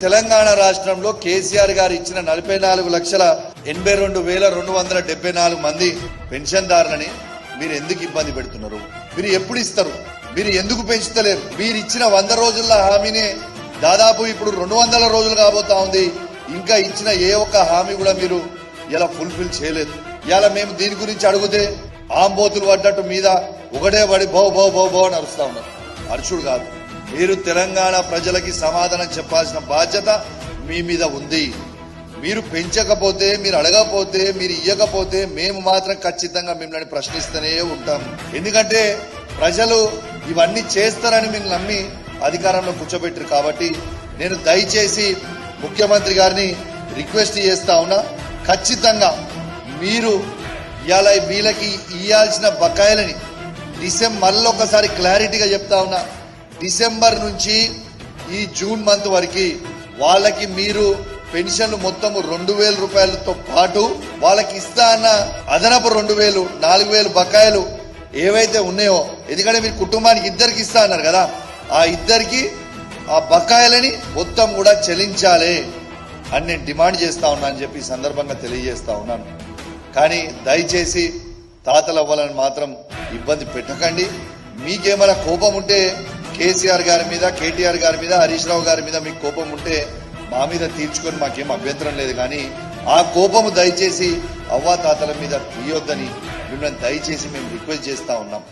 తెలంగాణ రాష్ట్రంలో కేసీఆర్ గారు ఇచ్చిన 44,82,274 మంది పెన్షన్దారులని మీరు ఎందుకు ఇబ్బంది పెడుతున్నారు? మీరు ఎప్పుడు ఇస్తారు? మీరు ఎందుకు పెంచుతలేరు? మీరు ఇచ్చిన 100 రోజుల హామీని దాదాపు ఇప్పుడు 200 రోజులు కాబోతా ఉంది. ఇంకా ఇచ్చిన ఏ ఒక్క హామీ కూడా మీరు ఇలా ఫుల్ఫిల్ చేయలేదు. ఇలా మేము దీని గురించి అడిగితే ఆంబోతులు పడ్డట్టు మీద ఒకటే పడి బౌ బౌ బౌ బౌ అని అరుస్తా ఉన్నారు. అరుచుడు కాదు, మీరు తెలంగాణ ప్రజలకి సమాధానం చెప్పాల్సిన బాధ్యత మీ మీద ఉంది. మీరు పెంచకపోతే, మీరు అడగకపోతే, మీరు ఇయ్యకపోతే మేము మాత్రం ఖచ్చితంగా మిమ్మల్ని ప్రశ్నిస్తూనే ఉంటాం. ఎందుకంటే ప్రజలు ఇవన్నీ చేస్తారని మీరు నమ్మి అధికారంలో కూర్చోబెట్టారు. కాబట్టి నేను దయచేసి ముఖ్యమంత్రి గారిని రిక్వెస్ట్ చేస్తా ఉన్నా, ఖచ్చితంగా మీరు ఇవాళ వీళ్ళకి ఇయ్యాల్సిన బకాయిలని మళ్ళీ ఒకసారి క్లారిటీగా చెప్తా ఉన్నా, డిసెంబర్ నుంచి ఈ జూన్ మంత్ వరకు వాళ్ళకి మీరు పెన్షన్లు మొత్తం 2,000 రూపాయలతో పాటు వాళ్ళకి ఇస్తా అన్న అదనపు 2,000, 4,000 బకాయిలు ఏవైతే ఉన్నాయో, ఎందుకంటే మీరు కుటుంబానికి ఇద్దరికి ఇస్తా అన్నారు కదా, ఆ ఇద్దరికి ఆ బకాయిలని మొత్తం కూడా చెల్లించాలి అని నేను డిమాండ్ చేస్తా ఉన్నా అని చెప్పి ఈ సందర్భంగా తెలియజేస్తా ఉన్నాను. కానీ దయచేసి తాతలవ్వాలని మాత్రం ఇబ్బంది పెట్టకండి. మీకేమైనా కోపం ఉంటే కేసీఆర్ గారి మీద, కేటీఆర్ గారి మీద, హరీష్ రావు గారి మీద మీకు కోపం ఉంటే మా మీద తీర్చుకొని మాకేం అభ్యంతరం లేదు. కానీ ఆ కోపము దయచేసి అవ్వాతాతల మీద తీయొద్దని మిమ్మల్ని దయచేసి మేము రిక్వెస్ట్ చేస్తా ఉన్నాం.